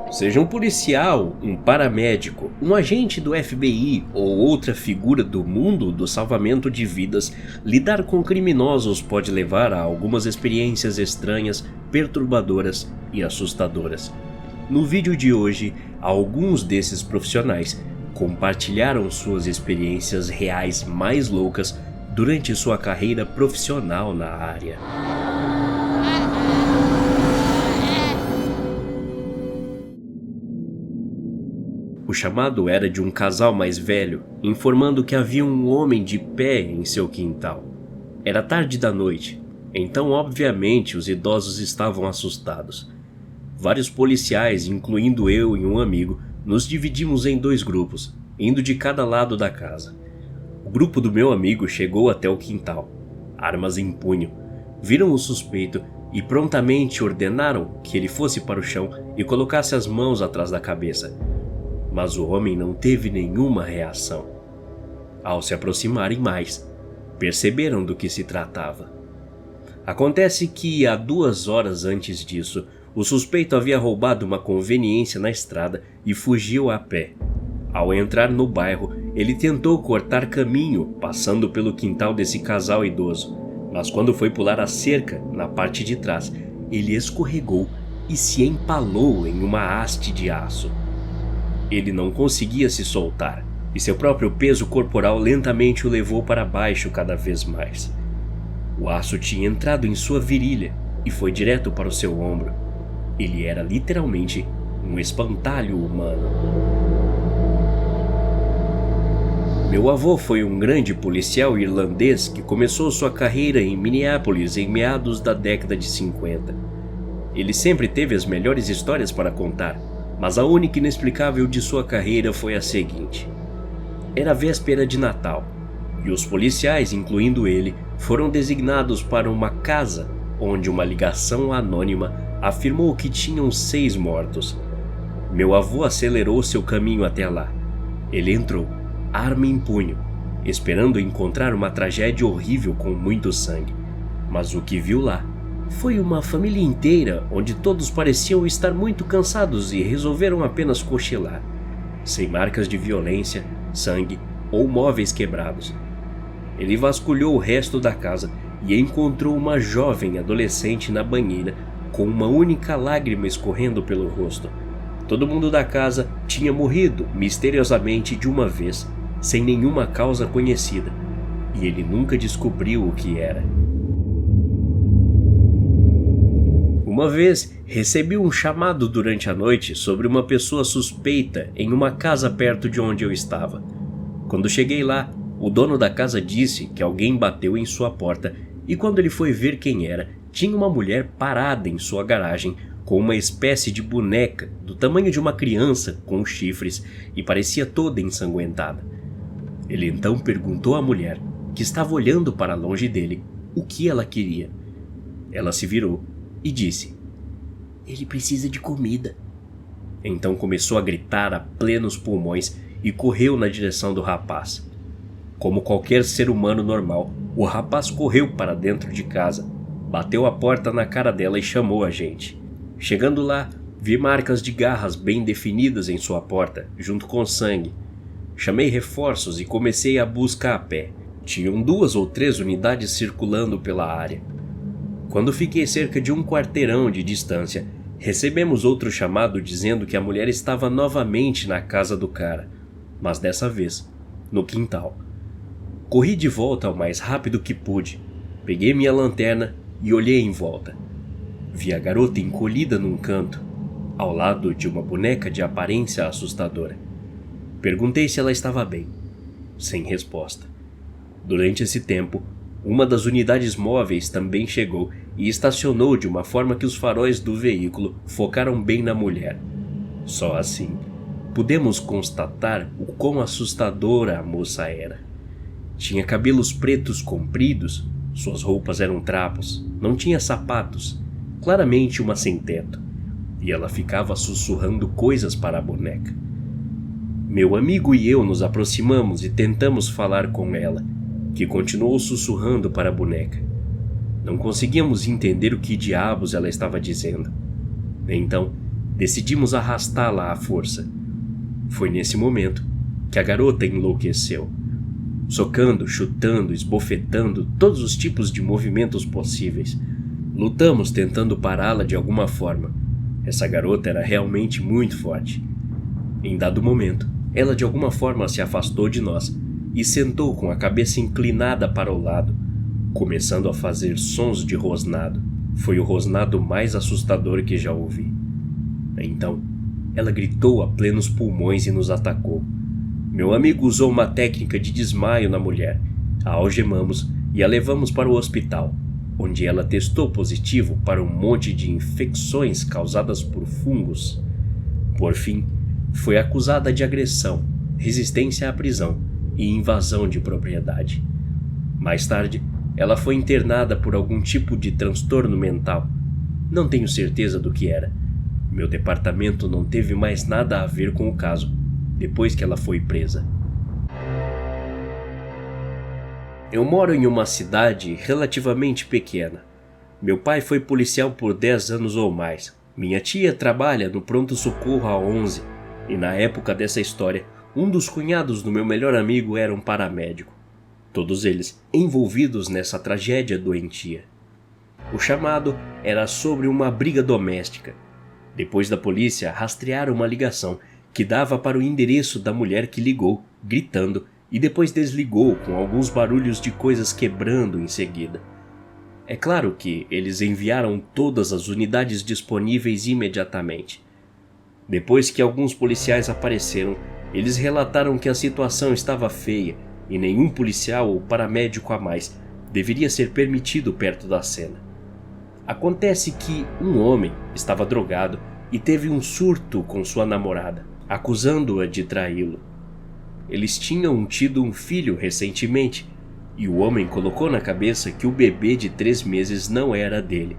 Seja um policial, um paramédico, um agente do FBI ou outra figura do mundo do salvamento de vidas, lidar com criminosos pode levar a algumas experiências estranhas, perturbadoras e assustadoras. No vídeo de hoje, alguns desses profissionais compartilharam suas experiências reais mais loucas durante sua carreira profissional na área. O chamado era de um casal mais velho, informando que havia um homem de pé em seu quintal. Era tarde da noite, então obviamente os idosos estavam assustados. Vários policiais, incluindo eu e um amigo, nos dividimos em dois grupos, indo de cada lado da casa. O grupo do meu amigo chegou até o quintal, armas em punho, viram o suspeito e prontamente ordenaram que ele fosse para o chão e colocasse as mãos atrás da cabeça. Mas o homem não teve nenhuma reação. Ao se aproximarem mais, perceberam do que se tratava. Acontece que, há 2 horas antes disso, o suspeito havia roubado uma conveniência na estrada e fugiu a pé. Ao entrar no bairro, ele tentou cortar caminho, passando pelo quintal desse casal idoso, mas quando foi pular a cerca, na parte de trás, ele escorregou e se empalou em uma haste de aço. Ele não conseguia se soltar, e seu próprio peso corporal lentamente o levou para baixo cada vez mais. O aço tinha entrado em sua virilha e foi direto para o seu ombro. Ele era literalmente um espantalho humano. Meu avô foi um grande policial irlandês que começou sua carreira em Minneapolis em meados da década de 50. Ele sempre teve as melhores histórias para contar, mas a única inexplicável de sua carreira foi a seguinte. Era véspera de Natal, e os policiais, incluindo ele, foram designados para uma casa onde uma ligação anônima afirmou que tinham 6 mortos. Meu avô acelerou seu caminho até lá. Ele entrou, arma em punho, esperando encontrar uma tragédia horrível com muito sangue. Mas o que viu lá foi uma família inteira onde todos pareciam estar muito cansados e resolveram apenas cochilar, sem marcas de violência, sangue ou móveis quebrados. Ele vasculhou o resto da casa e encontrou uma jovem adolescente na banheira com uma única lágrima escorrendo pelo rosto. Todo mundo da casa tinha morrido misteriosamente de uma vez, sem nenhuma causa conhecida, e ele nunca descobriu o que era. Uma vez, recebi um chamado durante a noite sobre uma pessoa suspeita em uma casa perto de onde eu estava. Quando cheguei lá, o dono da casa disse que alguém bateu em sua porta e quando ele foi ver quem era, tinha uma mulher parada em sua garagem com uma espécie de boneca do tamanho de uma criança com chifres e parecia toda ensanguentada. Ele então perguntou à mulher, que estava olhando para longe dele, o que ela queria. Ela se virou e disse: "Ele precisa de comida." Então começou a gritar a plenos pulmões e correu na direção do rapaz. Como qualquer ser humano normal, o rapaz correu para dentro de casa, bateu a porta na cara dela e chamou a gente. Chegando lá, vi marcas de garras bem definidas em sua porta, junto com sangue. Chamei reforços e comecei a busca a pé. Tinham 2 ou 3 unidades circulando pela área. Quando fiquei cerca de 1 quarteirão de distância, recebemos outro chamado dizendo que a mulher estava novamente na casa do cara, mas dessa vez, no quintal. Corri de volta o mais rápido que pude, peguei minha lanterna e olhei em volta. Vi a garota encolhida num canto, ao lado de uma boneca de aparência assustadora. Perguntei se ela estava bem, sem resposta. Durante esse tempo, uma das unidades móveis também chegou e estacionou de uma forma que os faróis do veículo focaram bem na mulher. Só assim, pudemos constatar o quão assustadora a moça era. Tinha cabelos pretos compridos, suas roupas eram trapos, não tinha sapatos, claramente uma sem-teto, e ela ficava sussurrando coisas para a boneca. Meu amigo e eu nos aproximamos e tentamos falar com ela, que continuou sussurrando para a boneca. Não conseguíamos entender o que diabos ela estava dizendo. Então, decidimos arrastá-la à força. Foi nesse momento que a garota enlouqueceu, socando, chutando, esbofetando, todos os tipos de movimentos possíveis. Lutamos tentando pará-la de alguma forma. Essa garota era realmente muito forte. Em dado momento, ela de alguma forma se afastou de nós e sentou com a cabeça inclinada para o lado, começando a fazer sons de rosnado. Foi o rosnado mais assustador que já ouvi. Então, ela gritou a plenos pulmões e nos atacou. Meu amigo usou uma técnica de desmaio na mulher. A algemamos e a levamos para o hospital, onde ela testou positivo para um monte de infecções causadas por fungos. Por fim, foi acusada de agressão, resistência à prisão e invasão de propriedade. Mais tarde, ela foi internada por algum tipo de transtorno mental. Não tenho certeza do que era. Meu departamento não teve mais nada a ver com o caso, depois que ela foi presa. Eu moro em uma cidade relativamente pequena. Meu pai foi policial por 10 anos ou mais. Minha tia trabalha no pronto-socorro há 11, e na época dessa história, um dos cunhados do meu melhor amigo era um paramédico. Todos eles envolvidos nessa tragédia doentia. O chamado era sobre uma briga doméstica. Depois da polícia rastrear uma ligação que dava para o endereço da mulher que ligou, gritando, e depois desligou com alguns barulhos de coisas quebrando em seguida. É claro que eles enviaram todas as unidades disponíveis imediatamente. Depois que alguns policiais apareceram, eles relataram que a situação estava feia e nenhum policial ou paramédico a mais deveria ser permitido perto da cena. Acontece que um homem estava drogado e teve um surto com sua namorada, acusando-a de traí-lo. Eles tinham tido um filho recentemente, e o homem colocou na cabeça que o bebê de 3 meses não era dele.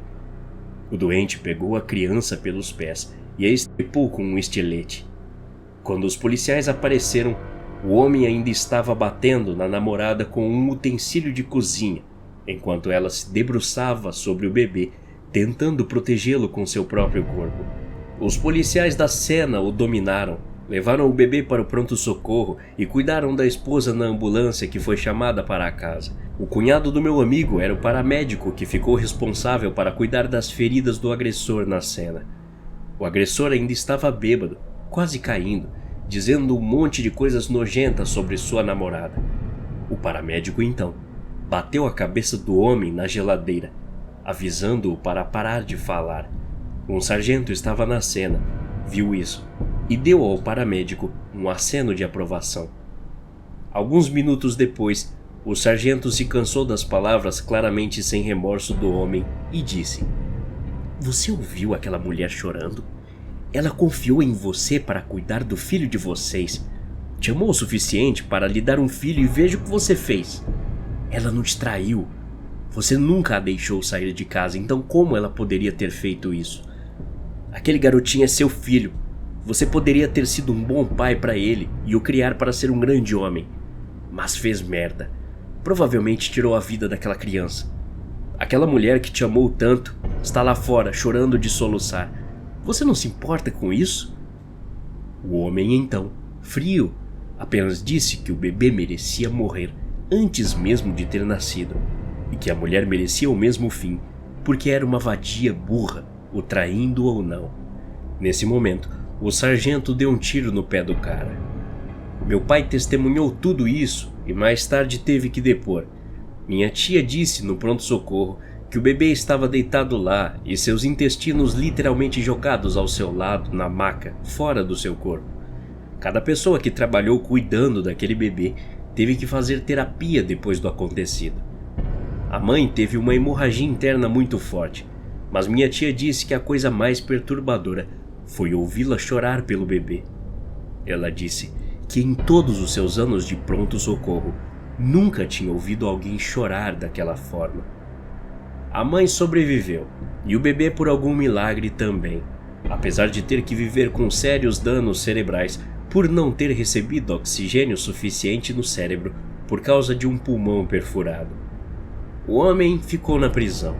O doente pegou a criança pelos pés e a estripou com um estilete. Quando os policiais apareceram, o homem ainda estava batendo na namorada com um utensílio de cozinha, enquanto ela se debruçava sobre o bebê, tentando protegê-lo com seu próprio corpo. Os policiais da cena o dominaram, levaram o bebê para o pronto-socorro e cuidaram da esposa na ambulância que foi chamada para a casa. O cunhado do meu amigo era o paramédico que ficou responsável para cuidar das feridas do agressor na cena. O agressor ainda estava bêbado, quase caindo, dizendo um monte de coisas nojentas sobre sua namorada. O paramédico então bateu a cabeça do homem na geladeira, avisando-o para parar de falar. Um sargento estava na cena, viu isso e deu ao paramédico um aceno de aprovação. Alguns minutos depois, o sargento se cansou das palavras claramente sem remorso do homem e disse: "Você ouviu aquela mulher chorando? Ela confiou em você para cuidar do filho de vocês. Te amou o suficiente para lhe dar um filho e veja o que você fez. Ela não te traiu. Você nunca a deixou sair de casa, então como ela poderia ter feito isso? Aquele garotinho é seu filho. Você poderia ter sido um bom pai para ele e o criar para ser um grande homem. Mas fez merda. Provavelmente tirou a vida daquela criança. Aquela mulher que te amou tanto está lá fora chorando de soluçar. Você não se importa com isso?" O homem então, frio, apenas disse que o bebê merecia morrer antes mesmo de ter nascido e que a mulher merecia o mesmo fim porque era uma vadia burra, o traindo ou não. Nesse momento, o sargento deu um tiro no pé do cara. Meu pai testemunhou tudo isso e mais tarde teve que depor. Minha tia disse no pronto-socorro que o bebê estava deitado lá e seus intestinos literalmente jogados ao seu lado na maca, fora do seu corpo. Cada pessoa que trabalhou cuidando daquele bebê teve que fazer terapia depois do acontecido. A mãe teve uma hemorragia interna muito forte, mas minha tia disse que a coisa mais perturbadora foi ouvi-la chorar pelo bebê. Ela disse que em todos os seus anos de pronto-socorro nunca tinha ouvido alguém chorar daquela forma. A mãe sobreviveu, e o bebê por algum milagre também, apesar de ter que viver com sérios danos cerebrais por não ter recebido oxigênio suficiente no cérebro por causa de um pulmão perfurado. O homem ficou na prisão.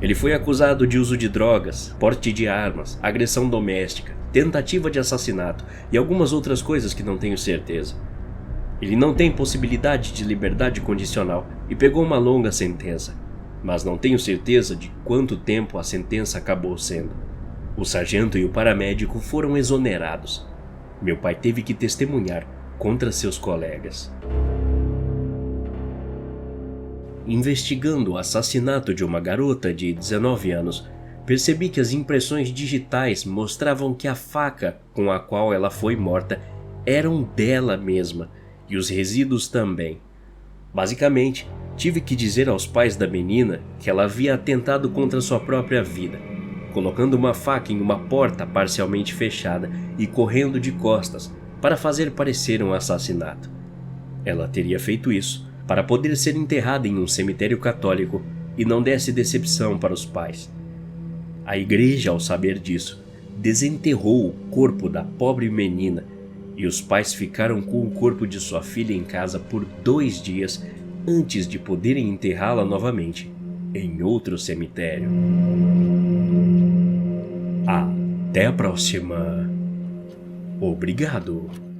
Ele foi acusado de uso de drogas, porte de armas, agressão doméstica, tentativa de assassinato e algumas outras coisas que não tenho certeza. Ele não tem possibilidade de liberdade condicional e pegou uma longa sentença, mas não tenho certeza de quanto tempo a sentença acabou sendo. O sargento e o paramédico foram exonerados. Meu pai teve que testemunhar contra seus colegas. Investigando o assassinato de uma garota de 19 anos, percebi que as impressões digitais mostravam que a faca com a qual ela foi morta eram dela mesma, e os resíduos também. Basicamente, tive que dizer aos pais da menina que ela havia atentado contra sua própria vida, colocando uma faca em uma porta parcialmente fechada e correndo de costas para fazer parecer um assassinato. Ela teria feito isso para poder ser enterrada em um cemitério católico e não desse decepção para os pais. A igreja, ao saber disso, desenterrou o corpo da pobre menina e os pais ficaram com o corpo de sua filha em casa por 2 dias antes de poderem enterrá-la novamente em outro cemitério. Até a próxima. Obrigado.